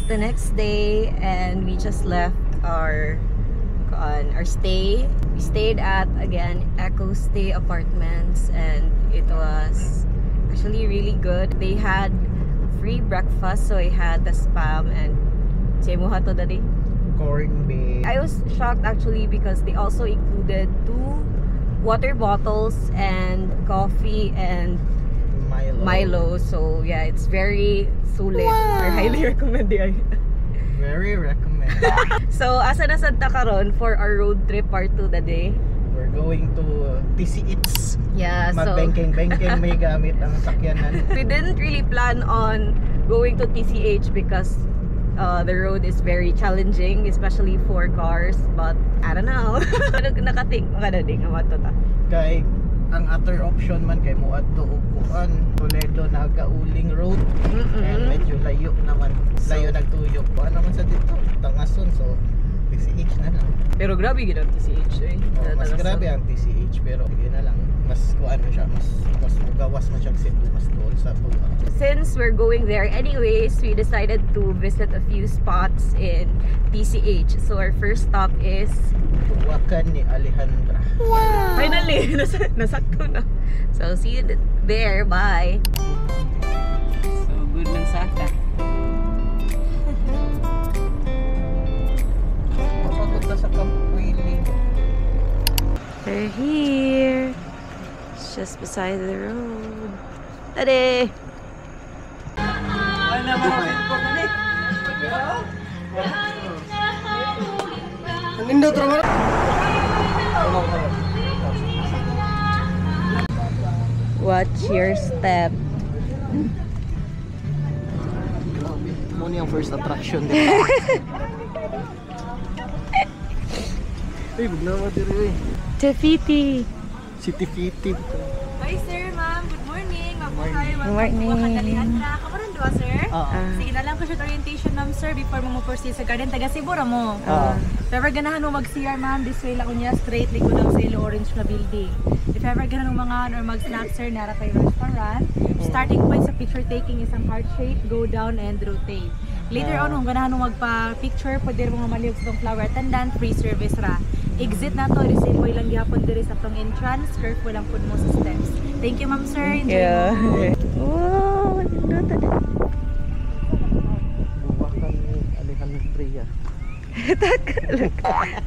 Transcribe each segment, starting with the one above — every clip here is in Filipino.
the next day and we just left our stay. We stayed at, again, Echo Stay Apartments, and it was actually really good. They had free breakfast, so I had the spam and semuha to dali. Corned beef. I was shocked actually because they also included 2 water bottles and coffee and Milo. So yeah, it's very sulit. Wow. I highly recommend it. Very recommend. So asa na sad ta karon for our road trip part 2 the day? We're going to TCH. Yeah, so Magbengkeng-bengkeng may gamit ang sakyanan. we didn't really plan on going to TCH because the road is very challenging, especially for cars. But I don't know. Nakating makadading amat ta. Kay ang other option man kay mo adto upuan Toledo Nagauling Road. And medyo layo naman. Layo nagtuyok. Ano man sa dito? Tangason, so TCH na lang. Pero grabe gid ang TCH eh. Mas grabe ang TCH pero yun na lang. Mas kuan siya, mas mugawas man siya Cebu, mas doon sa tuwa. Since we're going there anyways, we decided to visit a few spots in TCH. So our first stop is Wakan ni Alejandra. Wow! Finally! Nasakto na. So see you there. Bye! So good lang saka. Kapagod na sa Camp Wheeling. We're here. It's just beside the road. Tade! Ay naman ko ni. Ang indot ra. Watch your step. Muna yung first attraction dito. Ay, bug na matiri. Tefiti! City Fiti. Hi sir, ma'am. Good morning. Mabuhay. Good morning. Alejandra. Kamuran doa sir? Sige na lang ko siya orientation ma'am sir before mo proceed sa garden. Taga Sibura mo. If ever ganahan mo mag-CR ma'am, this way lang kunya straight likod lang sa Yellow Orange na building. If ever ganahan mo mga or mag-snack sir, nara tayo restaurant. Starting point sa picture taking is ang heart shape, go down and rotate. Later on, kung ganahan mo magpa-picture, pwede mo nga malihog sa flower attendant, free service ra. Exit na to, resin mo ilang gihapon diri sa tong entrance, curve mo lang po mo sa steps. Thank you ma'am sir, enjoy mo. Wow! Buwakan ni Alejandria.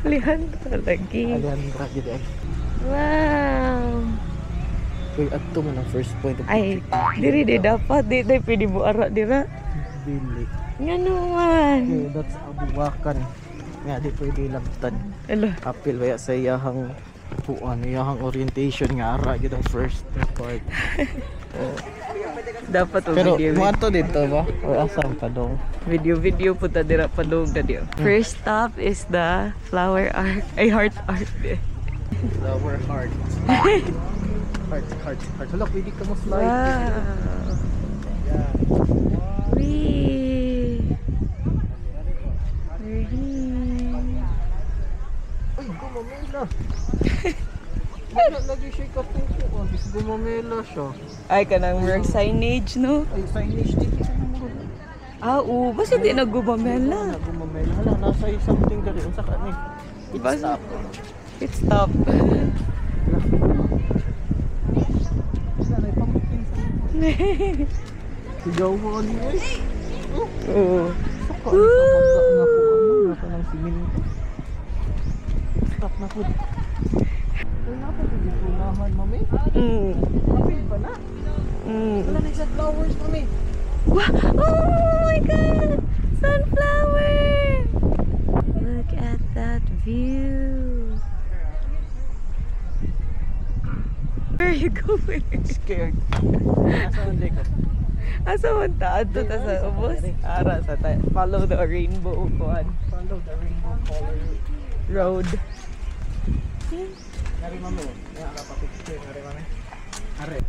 Alejandra lagi. Alejandra gid ay. Wow! Uy, adto man ang first point of Ay, diri di dapat. Di pwede mo ara dira. Dili. Nga naman. Okay, that's Abuwakan. Nga di pwede labtan. Ala. Apil baya sa iyahang puan, iyahang orientation nga ara gid ang first part. Dapat o Pero video. mo ato dito ba? Or asam pa dong? Video po ta dira padung na diyo. First stop is the flower art. Ay, heart art. Flower heart. Heart. Hala, pwede ka mo slide. Wow. Yeah. Wee. We're here. Ay, gumamela. Lagi siya kapuko. Gumamela siya. Ay, kanang work signage, no? Ay, signage dito sa mga. Basta di nagumamela. Gumamela. Hala, nasa something dali. Unsa ka ni? It's Basta- stop. It stop. Sigaw mo ano eh. Oo. Saka ito bangga nga po. Ano na ka ng siminto. Stop na po. Ay, napapagitunahan, mami. Kapil pa na. Wala na sa flowers, mami. Wow! Oh my God! Sunflower! Look at that view. Where are you going? Scared. Nasaan ko? Asa man ta adto ta sa ubos? Ara sa ta. Follow the rainbow kuan. Follow the rainbow color Road. Nari mami. Nga ka pa picture. Nari mami. Are.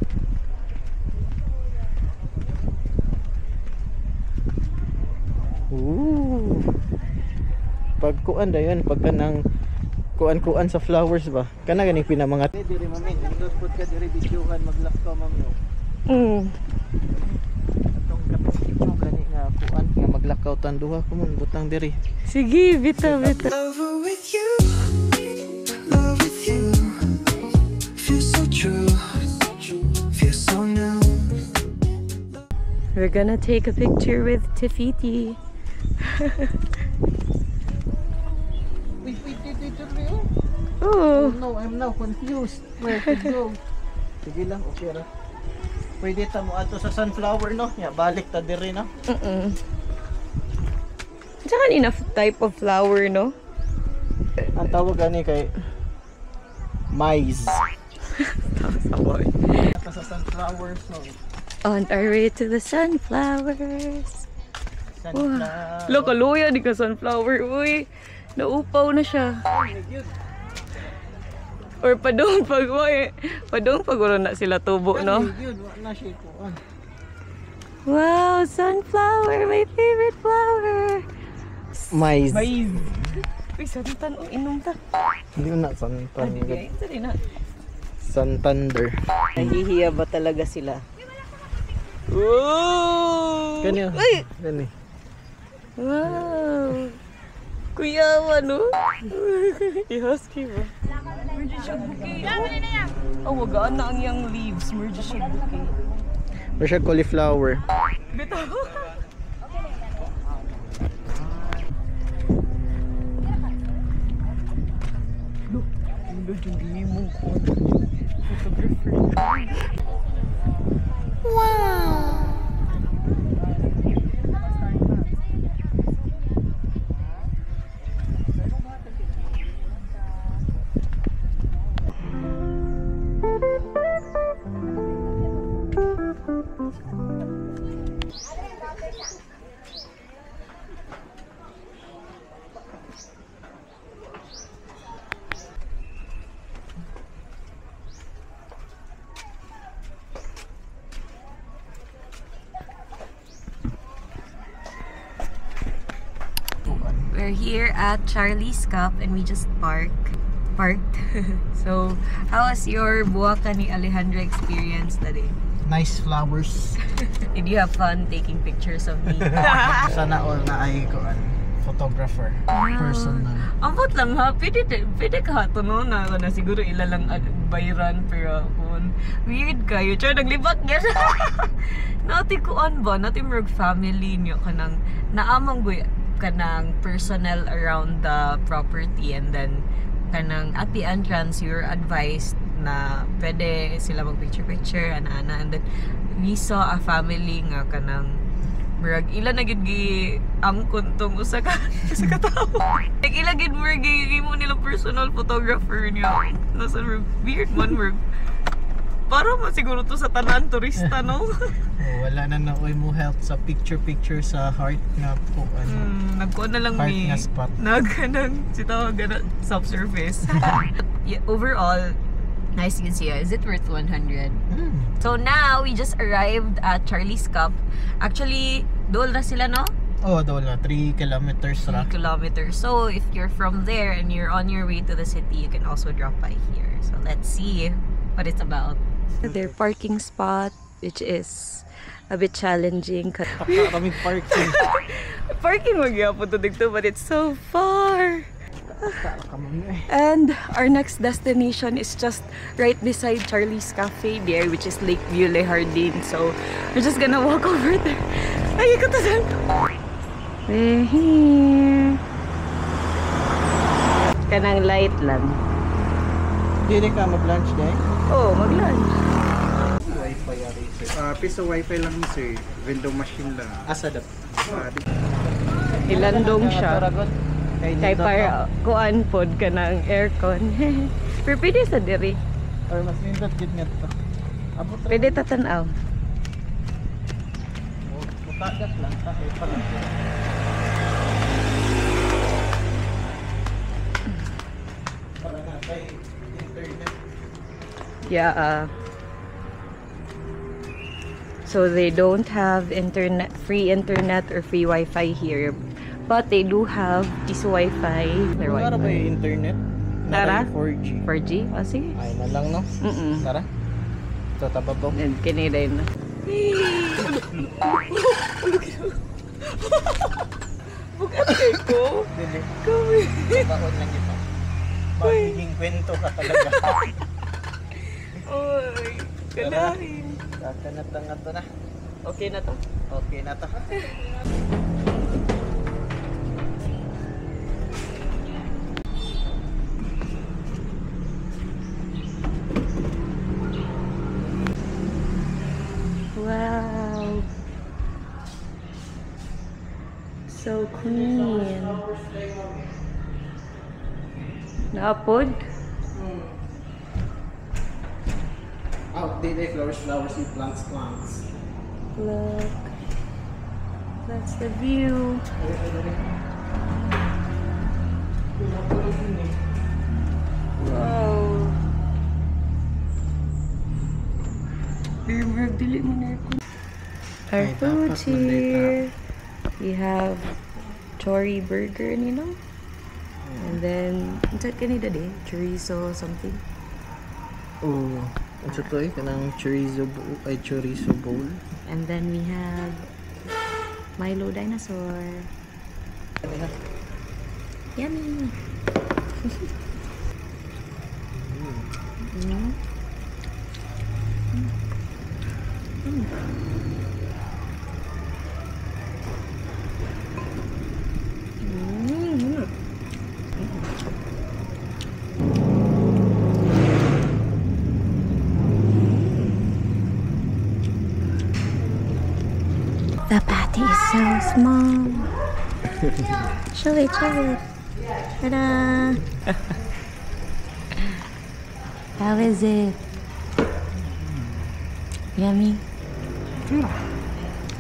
Ooh. Pag kuan dayon, pag kanang kuan-kuan sa flowers ba. Kana gani pinamangat. Diri mami, indot pud ka diri videohan maglak ka mami. Atong kapityo gani nga kuan nga maglakaw tan duha ko mun butang diri. Sige, bita. Lover with you, love with you. Feels so true, feels so new. We're gonna take a picture with Tefiti. Wait, Rio. Oh. No, I'm now confused. Where to go? Sige lang, okay ra. Pwede ta mo ato sa sunflower no? Ya, balik ta diri no. Tsaka enough type of flower, no? Ang tawag ani kay maize. Saboy. Ata sa sunflowers no. On our way to the sunflowers. Sunflower. Look, kaluya di ka sunflower. Uy, naupaw na siya. Or padung pag wala na sila tubo, no? Yun, wa na siya kuan. Wow, sunflower, my favorite flower. Maize. Uy, santan, inom ta. Hindi ko na santan. Sorry na. Santander. Nahihiya ba talaga sila? Wow! Ganyan. Ay! Gani. Wow! Kuyawa, no? I-husky ba? Merge siya bouquet. Oh, wagaan na ang yung leaves. Merge siya bouquet. Or siya cauliflower. Bitaw. Look, hindi yung limong ko. Photographer. We're here at Charlie's Cup and we just parked. So, how was your Buwaka ni Alejandra experience today? Nice flowers. Did you have fun taking pictures of me? Sana all na ay kuan photographer. Personal. Ambot lang ha, pwede ka hatuno na ako na siguro ilalang bayran pero kung weird kayo. Tsaka naglibak niya. Nati kuan ba? Nati merg family niyo kanang naamang guy kanang personnel around the property and then kanang at the entrance you're advised na pwede sila mag-picture ana-ana and then we saw a family nga kanang murag ila na gid gi angkon tong usa ka tao like ila gid murag gi mo nila personal photographer niya nasa weird man murag para man siguro to sa tanan turista no. Wala na na oy mo help sa picture sa heart nga po ano. Nagkuha na lang Heart mi nga spot. nagkanang sitaw gana subsurface. Yeah, overall nice you can see. Is it worth 100? So now we just arrived at Charlie's Cup. Actually, dool na sila no? Oh, dola 3 kilometers ra. 3 kilometers. So if you're from there and you're on your way to the city, you can also drop by here. So let's see what it's about. Their parking spot, which is a bit challenging. Kaming parking. Parking magyapon to dito, but it's so far. And our next destination is just right beside Charlie's Cafe there, which is Lakeview Le Jardin. So we're just gonna walk over there. Ay, ikot na saan? We're here. Kanang light lang. Dili ka mag-lunch day? Oh, mag-lunch. Wi-Fi ari sir. Piso wifi lang sir, window machine lang. Asa dat? Ilandong siya. Kay Kay para kuan pod ka ng aircon. Pero pwede sa diri. or mas nindot gid nga to. Abot ra. Pwede tatanaw. Mutagat lang ta kay pala. Para na kay internet. Yeah. So they don't have internet, free internet or free Wi-Fi here, but they do have piso Wi-Fi. Their Wala ba Wi-Fi. yung internet? Tara. 4G. 4G? Oh, sige. Ay na lang no. Tara. Ito tababaw. And kiniday na. Bukan kay ko. Dili. Kami. Baon lang ito. Magiging kwento ka talaga. Oy, kalahin. Kakanat lang ito na. Okay na to. Okay na to. Wow. So clean. Naapod? Outdated flowers, with plants. Look. That's the view. Wow. Dili mo na ako. Our Ay, food dapat here. We have chori burger, you know? And then, what's that kanina day? Chorizo something. Oh, ano to eh? Kanang chorizo bowl. And then we have Milo dinosaur. Yummy. Mm. Mm. The patty is so small. Show it, show it. Ta-da! How is it? Yummy.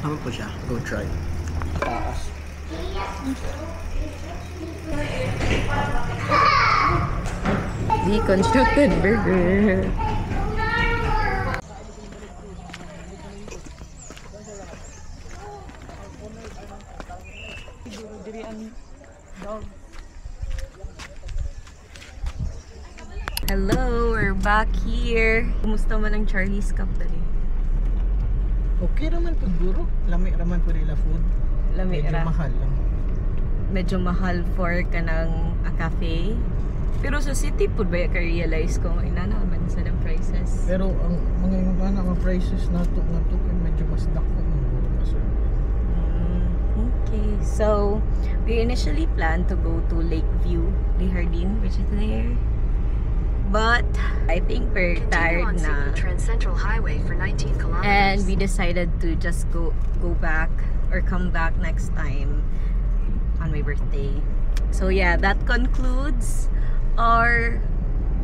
Ano po siya? Go try. Taas. Deconstructed burger. Hello, we're back here. Kumusta man ang Charlie's Cup dali? Okay raman po guro. Lami raman po nila food. Lami Medyo ra. mahal lang. Medyo mahal for kanang a cafe. Pero sa city food ba ka realize ko ina naman sa ng prices. Pero ang mga yung mga prices nato kay medyo mas dako ng guro kasi. Okay, so we initially planned to go to Lakeview, Le Jardin, which is there. But I think we're tired na. Trans-Central Highway for 19 kilometers. And we decided to just go back or come back next time on my birthday. So yeah, that concludes our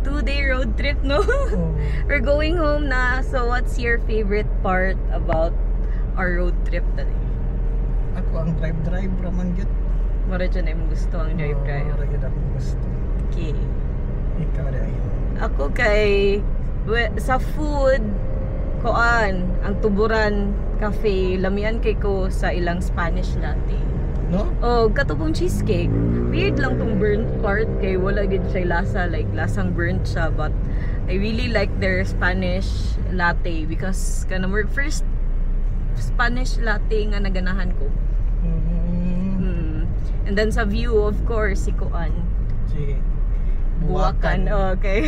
2-day road trip, no? Oh. We're going home na. So what's your favorite part about our road trip today? Ako ang drive raman gyud. Mara dyan ay gusto ang drive. Mara gyud ako gusto. Okay. Ikaw rin. Ako kay sa food koan ang Tuburan Cafe lamian kay ko sa ilang Spanish latte. No? Oh, katubong cheesecake. Weird lang tong burnt part kay wala gid siya lasa like lasang burnt siya but I really like their Spanish latte because kana mo first Spanish latte nga naganahan ko. And then sa view of course si kuan. Si Buwakan. Okay.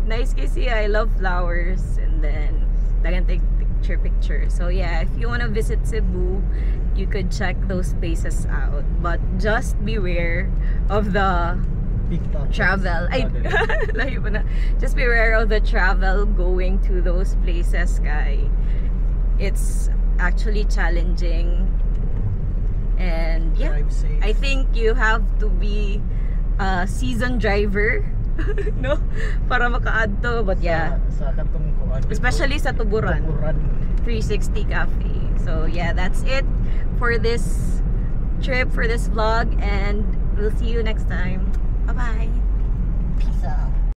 Nice kasi I love flowers and then dagan take picture. So yeah, if you want to visit Cebu, you could check those places out. But just beware of the travel. Ay, layo pa na. Just beware of the travel going to those places, kay. It's actually challenging. And yeah, I think you have to be a seasoned driver no para maka-add to, but yeah, sa katong kuan especially sa Tuburan 360 Cafe. So yeah, that's it for this trip, for this vlog, and we'll see you next time. Bye bye. Peace out.